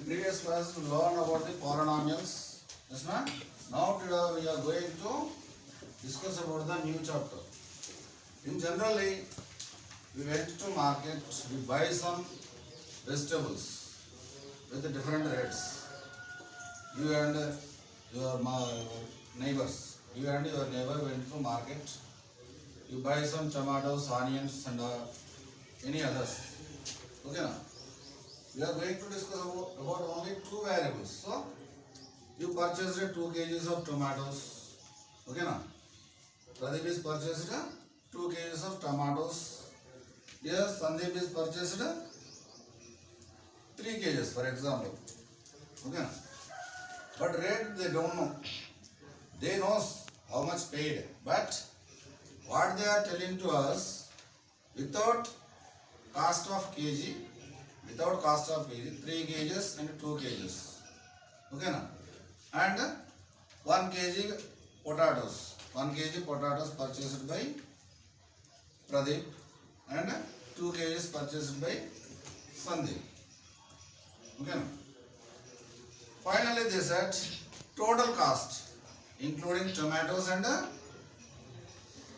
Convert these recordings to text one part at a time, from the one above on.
previous class we learned about the polynomials. Yes, ma'am? Now today we are going to discuss about the new chapter. In generally, we went to market, we buy some vegetables with the different rates. You and your neighbors, you and your neighbor went to market. You buy some tomatoes, onions, and any others. Okay, now we are going to discuss about only two variables. So you purchased 2 kgs of tomatoes. Okay, now Pradeep is purchased 2 kgs of tomatoes. Here Sandeep is purchased 3 kgs, for example. Okay, now but rate they don't know. They knows how much paid, but what they are telling to us, without cost of kg, 3 kgs and 2 kgs. Okay, now and 1 kg potatoes. 1 kg potatoes purchased by Pradeep and 2 kgs purchased by Sandeep. Okay, now finally they said total cost including tomatoes and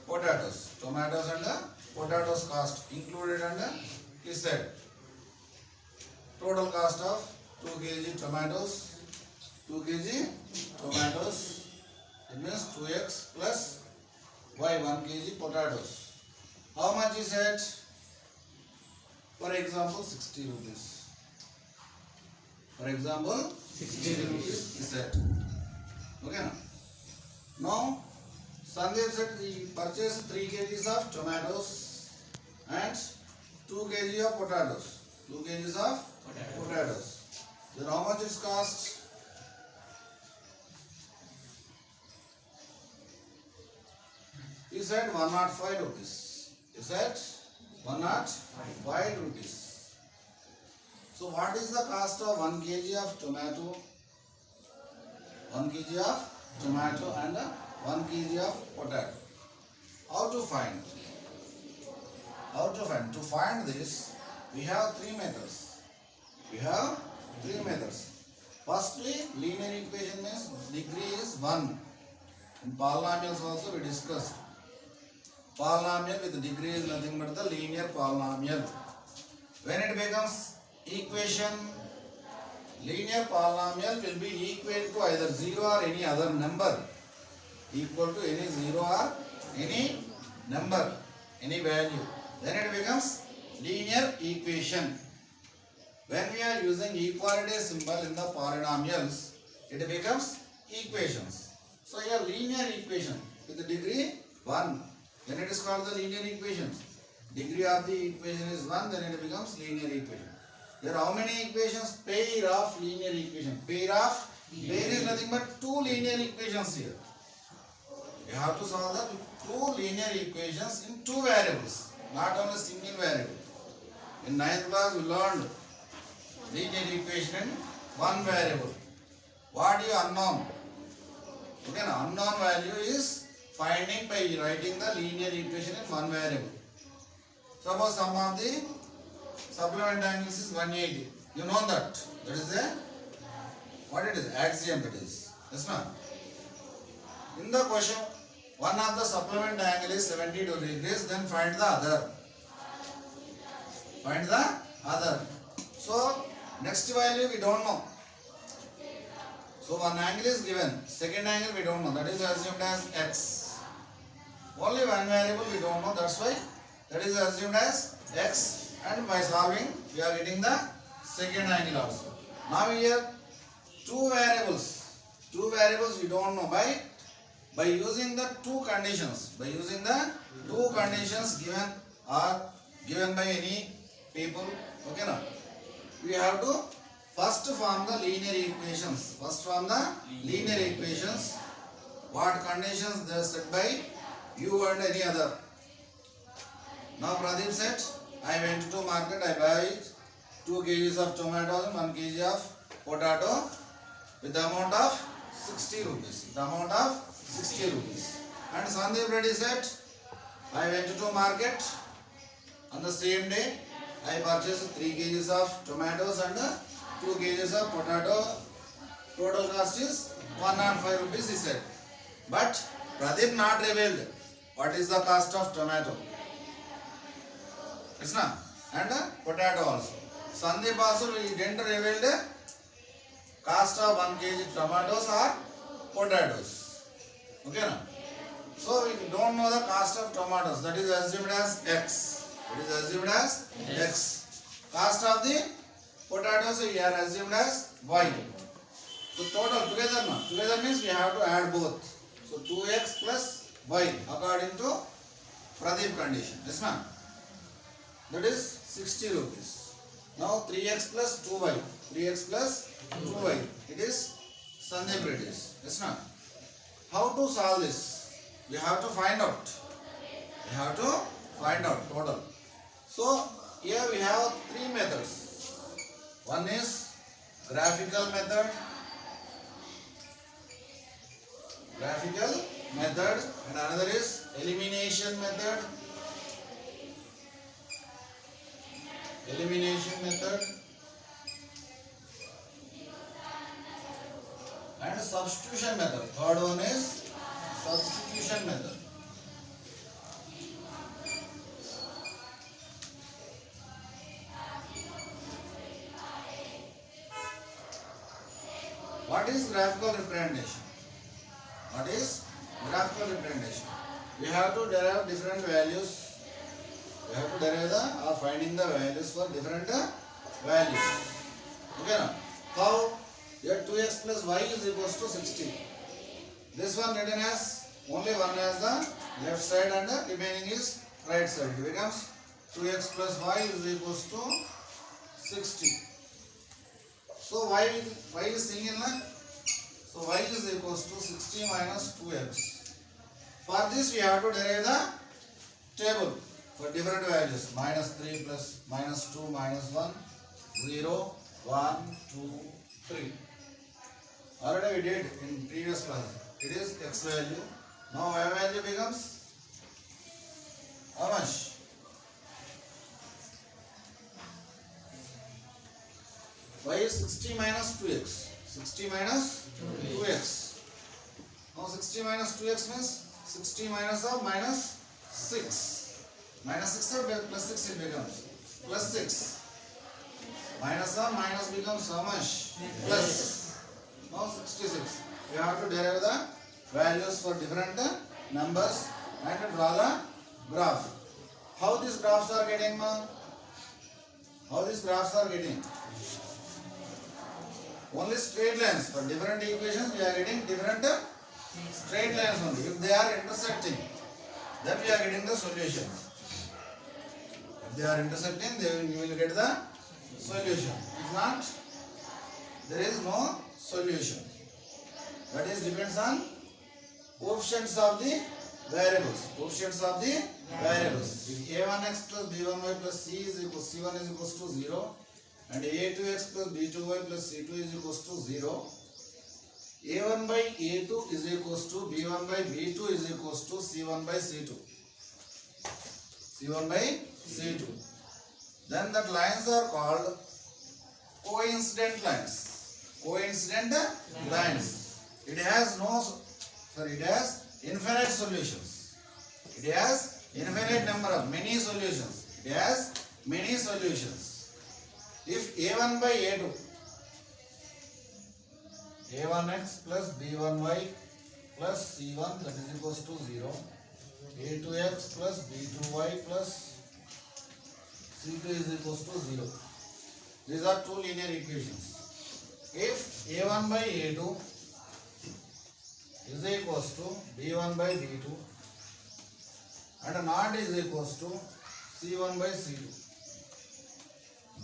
potatoes. Tomatoes and potatoes cost included, and he said total cost of 2 kg tomatoes, 2 kg tomatoes, it means 2x plus y 1 kg potatoes. How much is it? For example, 60 rupees. For example, 60 rupees is it. Okay, now. Now, Sandeep said he purchased 3 kgs of tomatoes and 2 kg of potatoes. 2 kgs of potatoes. Then how much is cost? He said 105 rupees. He said 105 rupees. So what is the cost of 1 kg of tomato? 1 kg of tomato and 1 kg of potato. How to find? To find this, we have 3 methods. Firstly, linear equation means degree is 1. In polynomials also we discussed. Polynomial with degree is nothing but the linear polynomial. When it becomes equation, linear polynomial will be equal to either 0 or any other number. Equal to any 0 or any number, any value. Then it becomes linear equation. When we are using equality symbol in the polynomials, it becomes equations. So here linear equation with the degree 1. Then it is called the linear equation. Degree of the equation is 1, then it becomes linear equation. There are how many equations? Pair of linear equation. Pair is nothing but 2 linear equations here. You have to solve the 2 linear equations in 2 variables, not only single variable. In 9th class we learned linear equation in 1 variable. What is unknown? Okay, now unknown value is finding by writing the linear equation in 1 variable. Suppose sum of the supplement angles is 180. You know that. That is a, what it is? Axiom that is. Yes, ma'am. In the question, one of the supplement angle is 72 degrees, then find the other. So, next value we don't know. So, one angle is given, second angle we don't know. That is assumed as x. Only one variable we don't know. That's why that is assumed as x. And by solving, we are getting the second angle also. Now here, 2 variables. 2 variables we don't know by using the 2 conditions. By using the 2 conditions given by any people. Okay, now we have to first form the linear equations. What conditions they are set by you and any other. Now Pradeep said, I went to market, I buy 2 kgs of tomatoes and 1 kg of potato with the amount of 60 rupees. And Sandeep Reddy said, I went to market on the same day, I purchased 3 kgs of tomatoes and 2 kgs of potato. Total cost is 105 rupees, he said. But Pradeep not revealed what is the cost of tomato. Yes, na? And potato also. Sandeep also he didn't reveal the cost of 1 kg tomatoes or potatoes. Okay, na? So we don't know the cost of tomatoes. That is assumed as X. It is assumed as X. Cost of the potatoes we are assumed as Y. So total together means we have to add both. So 2x plus y according to Pradeep condition. Yes, ma'am. That is 60 rupees. Now 3x plus 2y. 3x plus 2y. It is Sandeep reduced. Yes, ma'am. How to solve this? We have to find out. We have to find out total. So here we have 3 methods. One is graphical method. And another is elimination method. And substitution method. Third one is substitution method. What is graphical representation? What is graphical representation? We have to derive different values. We have to derive the or finding the values for different values. Okay, now how? Here 2x plus y is equals to 60. This one written as only one as the left side and the remaining is right side. It becomes 2x plus y is equals to 60. So y is single, na? So y is equals to 60 minus 2x. For this we have to derive the table for different values. Minus 3 plus minus 2 minus 1, 0, 1, 2, 3. Already we did in previous class. It is x value. Now y value becomes how much? Y is 60 minus 2x. 60 minus 2x. Now 60 minus 2x means 60 minus of minus 6. Minus 6 or plus 6 it becomes. Plus 6. Minus of minus becomes how much? Plus. Now 66. We have to derive the values for different numbers and draw the graph. How these graphs are getting, ma? How these graphs are getting? Only straight lines. For different equations we are getting different straight lines only. If they are intersecting, then we are getting the solution. If they are intersecting, then you will get the solution. If not, there is no solution. That is depends on coefficients of the variables. Coefficients of the variables. If a1x plus b1y plus c1 is equals to 0 and a2x plus b2y plus c2 is equals to 0, a1 by a2 is equals to b1 by b2 is equals to c1 by c2. c1 by c2. Then that lines are called coincident lines. Coincident lines. It has infinite solutions. It has infinite number of many solutions. It has many solutions. If a1 by a2, a1x plus b1y plus c1 that is equals to 0, a2x plus b2y plus c2 is equals to 0. These are two linear equations. If a1 by a2 is equals to b1 by b2 and not is equals to c1 by c2.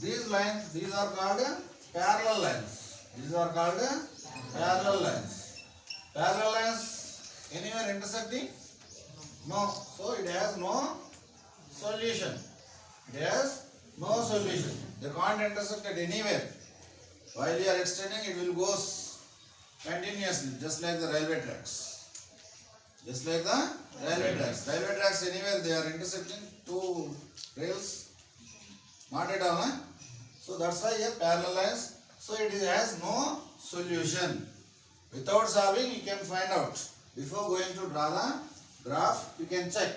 These lines, these are called parallel lines. These are called parallel lines. Parallel lines anywhere intersecting? No. So it has no solution. It has no solution. They can't intersect at anywhere. While you are extending, it will go continuously, just like the railway tracks. Just like the railway tracks. Railway tracks anywhere they are intersecting two rails. Not at all. So that's why here parallel lines. So it has no solution. Without solving, you can find out. Before going to draw the graph, you can check.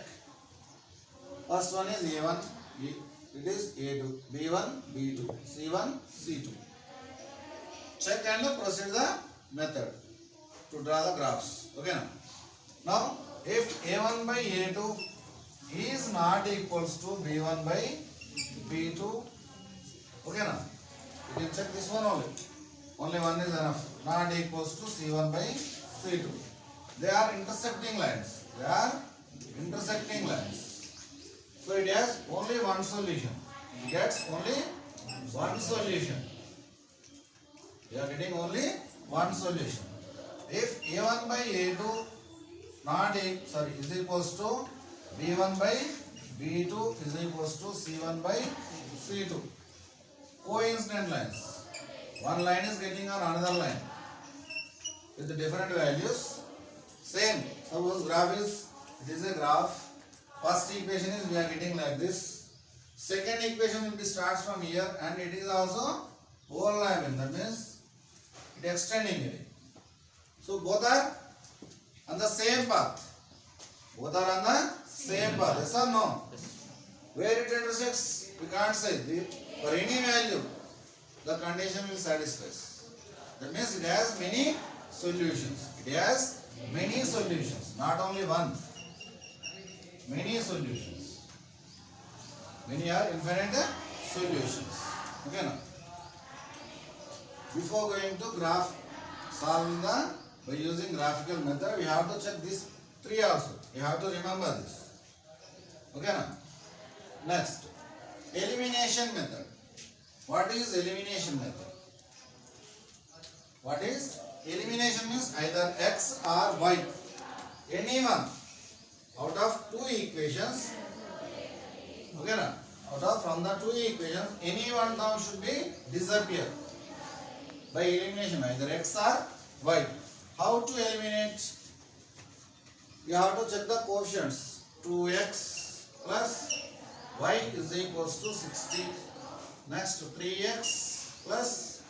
First one is A1, it is A2, B1, B2, C1, C2. Check and proceed the method to draw the graphs. Okay. Now, if A1 by A2 is not equals to B1 by B2, okay now, you can check this one only. Only one is enough. Not equals to C1 by C2. They are intersecting lines. They are intersecting lines. So it has only one solution. It gets only one solution. We are getting only one solution. If A1 by A2 is equals to B1 by B2 is equals to C1 by C2. Coincident lines. One line is getting on another line with the different values. Same. Suppose graph is, it is a graph. First equation is we are getting like this. Second equation will be starts from here and it is also overlapping. That means it extending it. So both are on the same path. Both are on the same path. Yes or no? Where it intersects, we can't say. For any value, the condition will satisfy. That means it has many solutions. It has many solutions, not only one. Many solutions. Many are infinite solutions. Okay now. Before going to graph solving by using graphical method, we have to check these three also. You have to remember this. Okay now. Next, elimination method. What is elimination method? What is elimination means either x or y. Any one out of two equations. Okay now. From the two equations, any one term should be disappear by elimination, either x or y. How to eliminate? You have to check the coefficients. 2x plus y is equals to 60. Next 3x plus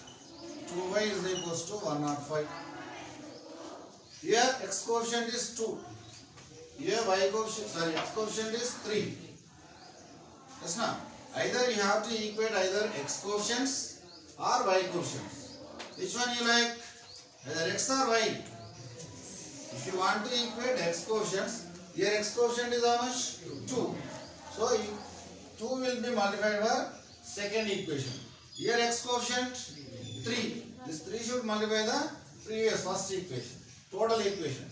2y is equals to 105. Here x coefficient is 2. Here y coefficient, x coefficient is 3. Yes, now either you have to equate either x coefficients or y coefficients. Which one you like? Either x or y. If you want to equate x coefficients, here x coefficient is how much? 2. So 2 will be multiplied by second equation. Here x coefficient 3. This 3 should multiply the previous first equation. Total equation.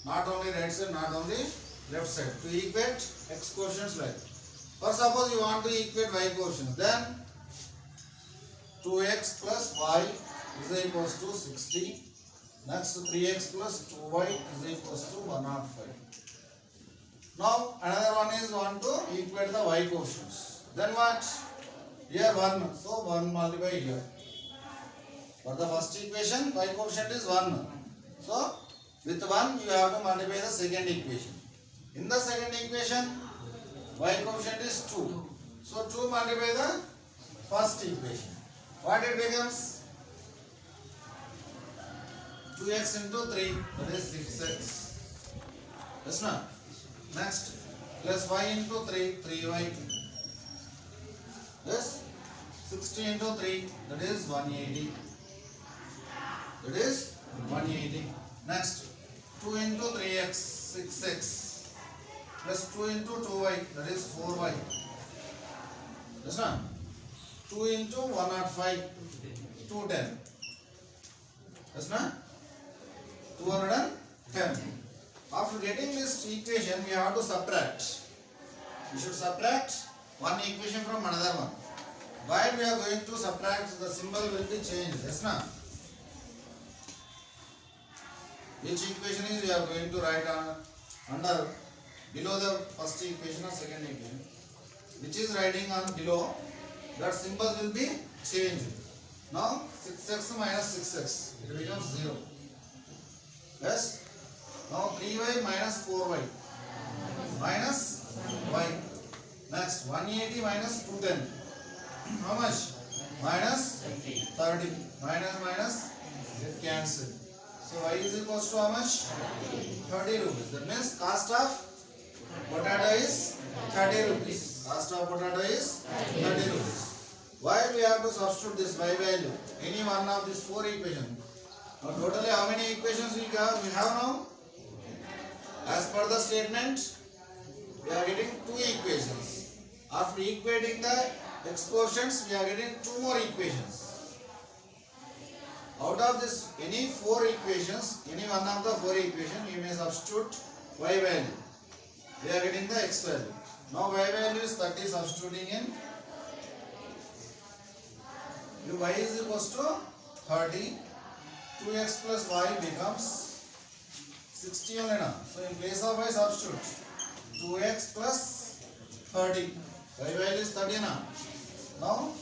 Not only right side, not only left side. To equate x coefficients like. Or suppose you want to equate y coefficients. Then 2x plus y is equals to 60. Next 3x plus 2y is equals to 105. Now another one is want to equate the y coefficients. Then what? Here 1. So 1 multiply here. For the first equation, y coefficient is 1. So with 1 you have to multiply the second equation. In the second equation, y coefficient is 2. So 2 multiply the first equation. What it becomes? 2x into 3, that is 6x. Yes, no? Next, plus y into 3, 3y. Yes, 60 into 3, that is 180. That is 180. Next, 2 into 3x, 6x. Plus 2 into 2y, that is 4y. Yes, no? 2 into 105, 210. Yes, no? 210. After getting this equation, we have to subtract. We should subtract one equation from another one. While we are going to subtract, the symbol will be changed. Yes, na? Which equation is we are going to write under below the first equation or second equation? Which is writing on below, that symbol will be changed. Now 6x minus 6x, it becomes 0. Yes. Now 3y minus 4y minus y. Next 180 minus 210. How much? minus 30. Minus get cancelled. So y is equals to how much? 30 rupees. That means cost of potato is 30 rupees. Cost of potato is 30 rupees. Why we have to substitute this y value? Any one of these four equations. Now totally how many equations we have now? As per the statement, we are getting two equations. After equating the x quotients, we are getting two more equations. Out of this, any four equations, any one of the four equations, you may substitute y value. We are getting the x value. Now y value is 30, substituting in y is equals to 30. 2x plus y becomes 60 only now. So in place of y, substitute 2x plus 30. Y value is 30 now. Now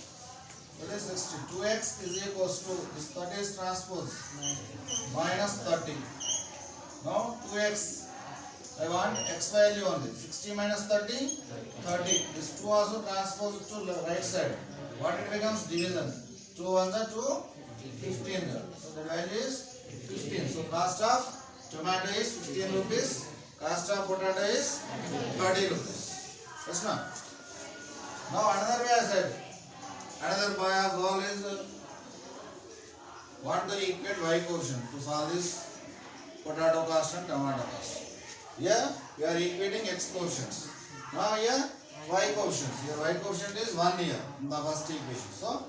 it is 60. 2x is equals to this 30 is transpose minus 30. Now 2x, I want x value only. 60 minus 30, 30. This 2 also transpose to the right side. What it becomes? Division. 2 ones are 2, 15. So the value is 15. So cost of tomato is 15 rupees. Cost of potato is 30 rupees. Yes, no? Now another way I said. Another goal is want to equate y quotient to solve this potato cost and tomato cost. Here we are equating x quotients. Now here y quotients. Here y quotient is 1 here in the first equation. So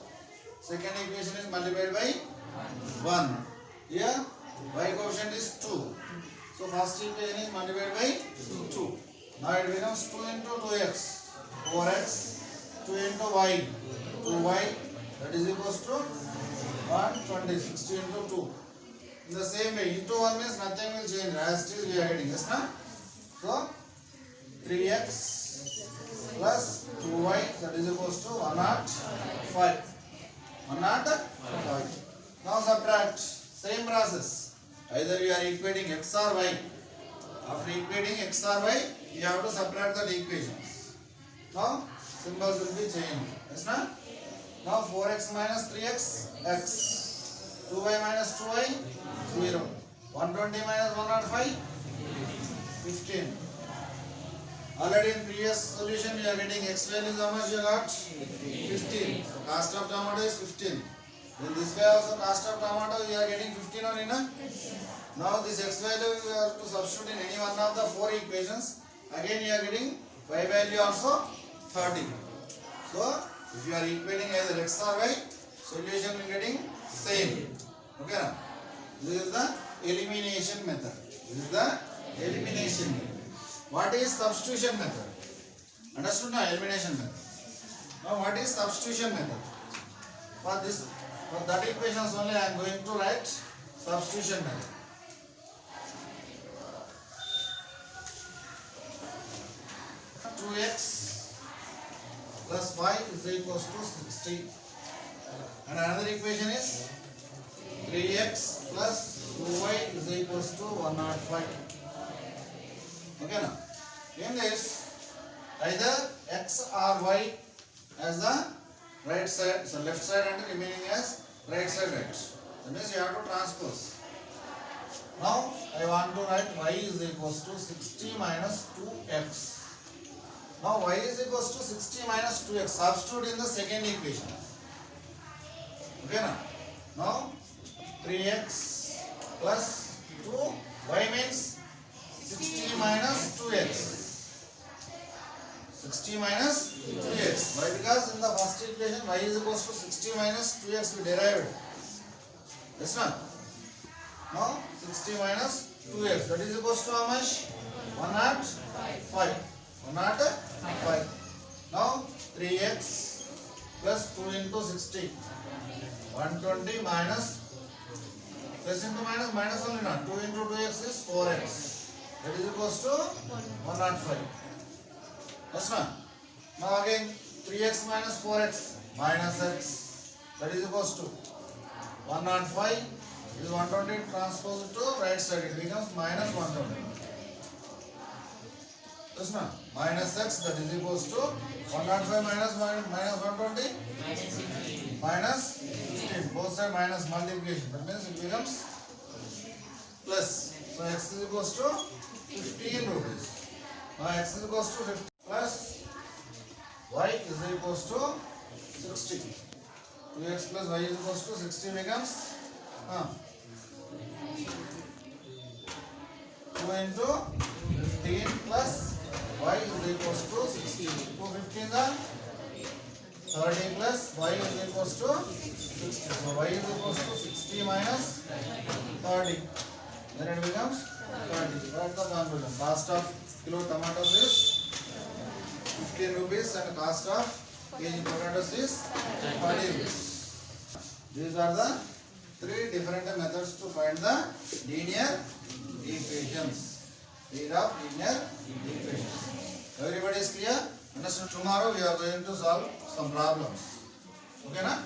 second equation is multiplied by 1. Here y quotient is 2. So first equation is multiplied by 2. Now it becomes 2 into 2x, 4x, 2 into y, 2y, that is equals to 120, 60 into 2. In the same way, into 1 means nothing will change, as it is we are getting, yes, na? So 3x plus 2y, that is equals to 105. 105. Now subtract, same process. Either you are equating x or y. After equating x or y, you have to subtract the equations. Now symbols will be changed. Yes, na? Now 4x minus 3x, x. 2y minus 2y, 0. 120 minus 105, 15. Already in previous solution, we are getting x value is how much you got? 15. So cost of tomato is 15. In this way also cost of tomato we are getting 15 only, na? Now this x value we have to substitute in any one of the four equations. Again you are getting y value also 30. So if you are equating either x or y, solution will getting same. Okay, na? This is the elimination method. This is the elimination method. What is substitution method? Understood now? Elimination method. Now what is substitution method? For that equations only I am going to write substitution method. x plus y is equals to 60. And another equation is 3x plus 2y is equals to 105. Okay, now in this either x or y as the right side, so left side and remaining as right side, right. That means you have to transpose. Now I want to write y is equals to 60 minus 2x. Now y is equals to 60 minus 2x. Substitute in the second equation. Okay, now 3x plus 2, y means 60 minus 2x. 60 minus 2x. Why? Because in the first equation y is equals to 60 minus 2x we derived. Yes, no? Now 60 minus 2x, that is equals to how much? 105. 105. Now 3x plus 2 into 60. 120 minus, plus into minus, minus only not. 2 into 2x is 4x. That is equals to 105. Yes, no? Now again 3x minus 4x minus x. That is equals to 105. This 120 transposed to right side. It becomes minus 120. Krishna, minus x, that is equals to 105 minus 120 minus 15. Both side minus multiplication. That means it becomes plus. So x is equals to 15 rupees. Now x is equals to 50 plus y is equals to 60. 2x plus y is equals to 60 becomes 2 into 15 plus y is equals to 60. 2 15 are 30 plus y is equals to 60. So y is equals to 60 minus 30. Then it becomes 30. Write the conclusion. Cost of kilo tomatoes is 15 rupees and cost of kg potatoes is 30 rupees. These are the three different methods to find the linear equations. Speed of linear equations. Everybody is clear? Understood? Tomorrow we are going to solve some problems. Okay na?